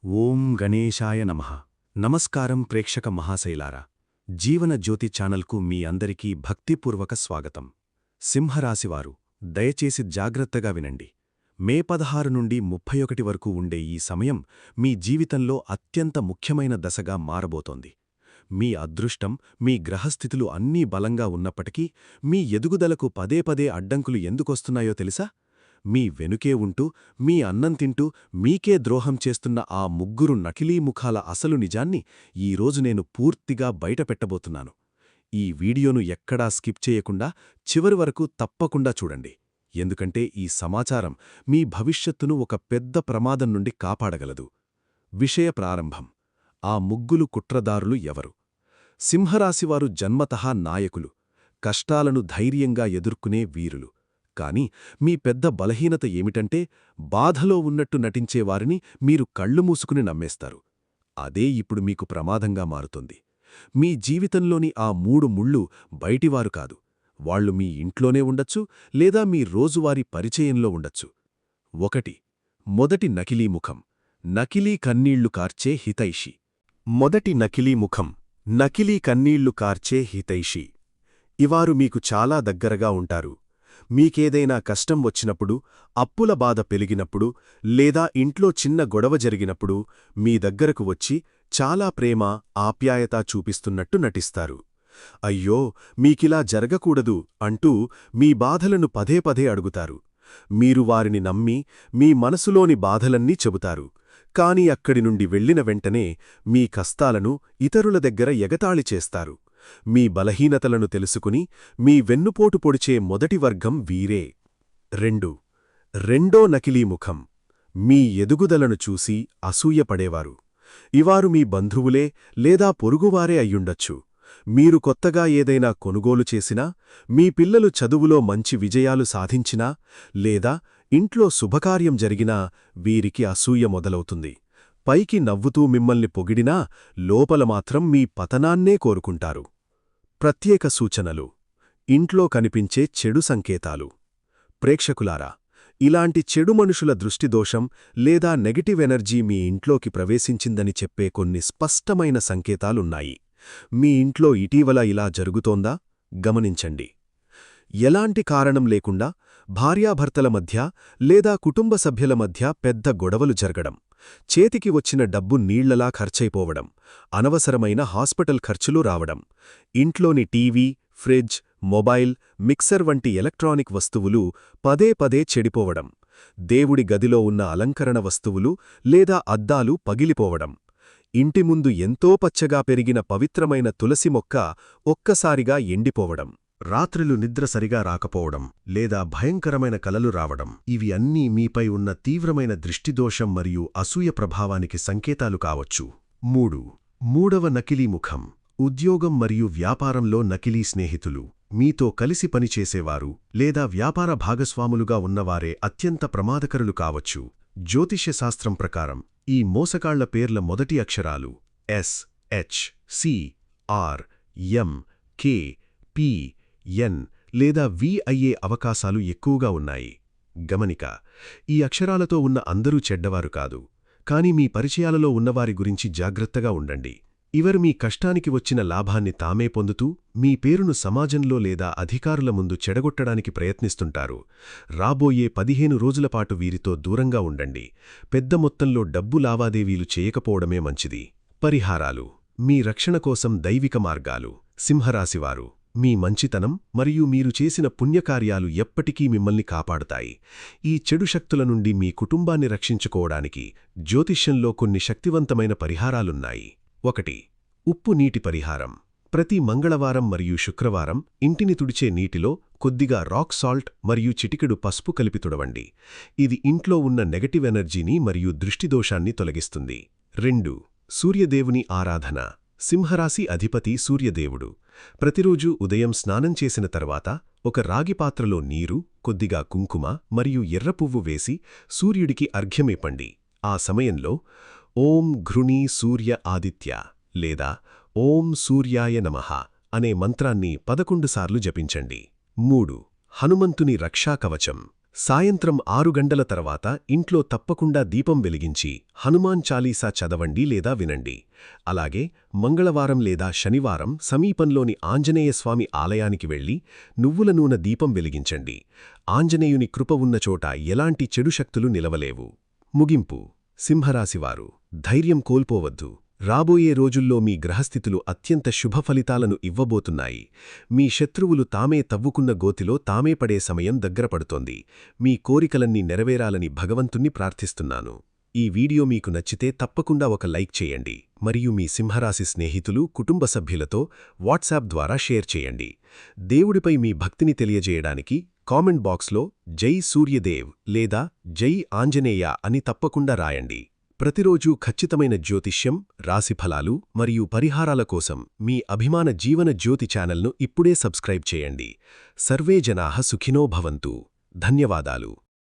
ఓం గణేశాయ నమః. నమస్కారం ప్రేక్షక మహాశైలారా. జీవన జ్యోతి ఛానల్కు మీ అందరికీ భక్తిపూర్వక స్వాగతం. సింహరాశివారు దయచేసి జాగ్రత్తగా వినండి. మే 16 నుండి 31 వరకు ఉండే ఈ సమయం మీ జీవితంలో అత్యంత ముఖ్యమైన దశగా మారబోతోంది. మీ అదృష్టం, మీ గ్రహస్థితులు అన్నీ బలంగా ఉన్నప్పటికీ మీ ఎదుగుదలకు పదే పదే అడ్డంకులు ఎందుకొస్తున్నాయో తెలుసా? మీ వెనుకే ఉంటూ, మీ అన్నం తింటూ, మీకే ద్రోహం చేస్తున్న ఆ ముగ్గురు నకిలీ ముఖాల అసలు నిజాన్ని ఈరోజు నేను పూర్తిగా బయటపెట్టబోతున్నాను. ఈ వీడియోను ఎక్కడా స్కిప్ చేయకుండా చివరి వరకు తప్పకుండా చూడండి. ఎందుకంటే ఈ సమాచారం మీ భవిష్యత్తును ఒక పెద్ద ప్రమాదం నుండి కాపాడగలదు. విషయ ప్రారంభం. ఆ ముగ్గులు కుట్రదారులు ఎవరు? సింహరాశివారు జన్మతహా నాయకులు, కష్టాలను ధైర్యంగా ఎదుర్కొనే వీరులు. కాని మీ పెద్ద బలహీనత ఏమిటంటే బాధలో ఉన్నట్టు నటించేవారిని మీరు కళ్ళు మూసుకుని నమ్మేస్తారు. అదే ఇప్పుడు మీకు ప్రమాదంగా మారుతుంది. మీ జీవితంలోని ఆ 3 ముళ్ళు బయటివారు కాదు. వాళ్లు మీ ఇంట్లోనే ఉండొచ్చు, లేదా మీ రోజువారీ పరిచయంలో ఉండొచ్చు. 1. మొదటి నకిలీ ముఖం. నకిలీ కన్నీళ్లు కార్చే హితైషి. మొదటి నకిలీ ముఖం. నకిలీ కన్నీళ్లు కార్చే హితైషి. ఇవారు మీకు చాలా దగ్గరగా ఉంటారు. మీకేదైనా కష్టం వచ్చినప్పుడు, అప్పుల బాధ పెరిగినప్పుడు, లేదా ఇంట్లో చిన్న గొడవ జరిగినప్పుడు మీ దగ్గరకు వచ్చి చాలా ప్రేమ, ఆప్యాయత చూపిస్తున్నట్టు నటిస్తారు. అయ్యో, మీకిలా జరగకూడదు అంటూ మీ బాధలను పదే పదే అడుగుతారు. మీరు వారిని నమ్మి మీ మనసులోని బాధలన్నీ చెబుతారు. కాని అక్కడి నుండి వెళ్లిన వెంటనే మీ కష్టాలను ఇతరుల దగ్గర ఎగతాళి చేస్తారు. మీ బలహీనతలను తెలుసుకుని మీ వెన్నుపోటు పొడిచే మొదటి వర్గం వీరే. 2. రెండో నకిలీ ముఖం. మీ ఎదుగుదలను చూసి అసూయపడేవారు. ఇవారు మీ బంధువులే లేదా పొరుగువారే అయ్యుండొచ్చు. మీరు కొత్తగా ఏదైనా కొనుగోలు చేసినా, మీ పిల్లలు చదువులో మంచి విజయాలు సాధించినా, లేదా ఇంట్లో శుభకార్యం జరిగినా వీరికి అసూయ మొదలవుతుంది. పైకి నవ్వుతూ మిమ్మల్ని పొగిడినా లోపల మాత్రం మీ పతనాన్నే కోరుకుంటారు. ప్రత్యేక సూచనలు. ఇంట్లో కనిపించే చెడు సంకేతాలు. ప్రేక్షకులారా, ఇలాంటి చెడు మనుషుల దృష్టిదోషం లేదా నెగటివ్ ఎనర్జీ మీ ఇంట్లోకి ప్రవేశించిందని చెప్పే కొన్ని స్పష్టమైన సంకేతాలున్నాయి. మీ ఇంట్లో ఇటీవల ఇలా జరుగుతోందా? గమనించండి. ఎలాంటి కారణం లేకుండా భార్యాభర్తల మధ్య లేదా కుటుంబ సభ్యుల మధ్య పెద్ద గొడవలు జరగడం, చేతికి వచ్చిన డబ్బు నీళ్లలా ఖర్చయిపోవడం, అనవసరమైన హాస్పిటల్ ఖర్చులు రావడం, ఇంట్లోని టీవీ, ఫ్రిడ్జ్, మొబైల్, మిక్సర్ వంటి ఎలక్ట్రానిక్ వస్తువులు పదే పదే చెడిపోవడం, దేవుడి గదిలో ఉన్న అలంకరణ వస్తువులు లేదా అద్దాలు పగిలిపోవడం, ఇంటి ముందు ఎంతో పచ్చగా పెరిగిన పవిత్రమైన తులసి మొక్క ఒక్కసారిగా ఎండిపోవడం, రాత్రులు నిద్ర సరిగా రాకపోవడం లేదా భయంకరమైన కలలు రావడం, ఇవి అన్నీ మీపై ఉన్న తీవ్రమైన దృష్టిదోషం మరియు అసూయ ప్రభావానికి సంకేతాలు కావచ్చు. 3. మూడవ నకిలీ ముఖం. ఉద్యోగం మరియు వ్యాపారంలో నకిలీ స్నేహితులు. మీతో కలిసి పనిచేసేవారు లేదా వ్యాపార భాగస్వాములుగా ఉన్నవారే అత్యంత ప్రమాదకరులు కావచ్చు. జ్యోతిష్యశాస్త్రం ప్రకారం ఈ మోసగాళ్ల పేర్ల మొదటి అక్షరాలు S, H, C, R, M, K, P, N లేదా వి అయ్యే అవకాశాలు ఎక్కువగా ఉన్నాయి. గమనిక. ఈ అక్షరాలతో ఉన్న అందరూ చెడ్డవారు కాదు. కాని మీ పరిచయాలలో ఉన్నవారి గురించి జాగ్రత్తగా ఉండండి. ఇవరు మీ కష్టానికి వచ్చిన లాభాన్ని తామే పొందుతూ మీ పేరును సమాజంలో లేదా అధికారుల ముందు చెడగొట్టడానికి ప్రయత్నిస్తుంటారు. రాబోయే 15 రోజులపాటు వీరితో దూరంగా ఉండండి. పెద్ద మొత్తంలో డబ్బు లావాదేవీలు చేయకపోవడమే మంచిది. పరిహారాలు. మీ రక్షణ కోసం దైవిక మార్గాలు. సింహరాశివారు, మీ మంచితనం మరియు మీరు చేసిన పుణ్యకార్యాలు ఎప్పటికీ మిమ్మల్ని కాపాడుతాయి. ఈ చెడు శక్తుల నుండి మీ కుటుంబాన్ని రక్షించుకోవడానికి జ్యోతిష్యంలో కొన్ని శక్తివంతమైన పరిహారాలున్నాయి. 1. ఉప్పు నీటి పరిహారం. ప్రతి మంగళవారం మరియు శుక్రవారం ఇంటిని తుడిచే నీటిలో కొద్దిగా రాక్ సాల్ట్ మరియు చిటికెడు పసుపు కలిపి తుడవండి. ఇది ఇంట్లో ఉన్న నెగటివ్ ఎనర్జీని మరియు దృష్టిదోషాన్ని తొలగిస్తుంది. 2. సూర్యదేవుని ఆరాధన. సింహరాశి అధిపతి సూర్యదేవుడు. ప్రతిరోజూ ఉదయం స్నానం చేసిన తర్వాత ఒక రాగి పాత్రలో నీరు, కొద్దిగా కుంకుమ మరియు ఎర్రపువ్వు వేసి సూర్యుడికి అర్ఘ్యమివ్వండి. ఆ సమయంలో ఓం ఘృణీ సూర్య ఆదిత్య లేదా ఓం సూర్యాయ నమః అనే మంత్రాన్ని 11 సార్లు జపించండి. 3. హనుమంతుని రక్షాకవచం. సాయంత్రం 6 గంటల తర్వాత ఇంట్లో తప్పకుండా దీపం వెలిగించి హనుమాన్ చాలీసా చదవండి లేదా వినండి. అలాగే మంగళవారం లేదా శనివారం సమీపంలోని ఆంజనేయస్వామి ఆలయానికి వెళ్లి నువ్వుల నూనె దీపం వెలిగించండి. ఆంజనేయుని కృప ఉన్న చోట ఎలాంటి చెడు శక్తులు నిలవలేవు. ముగింపు: సింహరాశివారు, ధైర్యం కోల్పోవద్దు. రాబోయే రోజుల్లో మీ గ్రహస్థితులు అత్యంత శుభ ఫలితాలను ఇవ్వబోతున్నాయి. మీ శత్రువులు తామే తవ్వుకున్న గోతిలో తామే పడే సమయం దగ్గరపడుతోంది. మీ కోరికలన్నీ నెరవేరాలని భగవంతుణ్ణి ప్రార్థిస్తున్నాను. ఈ వీడియో మీకు నచ్చితే తప్పకుండా ఒక లైక్ చేయండి మరియు మీ సింహరాశి స్నేహితులు, కుటుంబ సభ్యులతో వాట్సాప్ ద్వారా షేర్ చేయండి. దేవుడిపై మీ భక్తిని తెలియజేయడానికి కామెంట్ బాక్స్లో జై సూర్యదేవ్ లేదా జై ఆంజనేయ అని తప్పకుండా రాయండి. ప్రతిరోజూ ఖచ్చితమైన జ్యోతిష్యం, రాశిఫలాలు మరియు పరిహారాల కోసం మీ అభిమాన జీవన జ్యోతి ఛానల్ను ఇప్పుడే సబ్స్క్రైబ్ చేయండి. సర్వే జనాః సుఖినో భవంతు. ధన్యవాదాలు.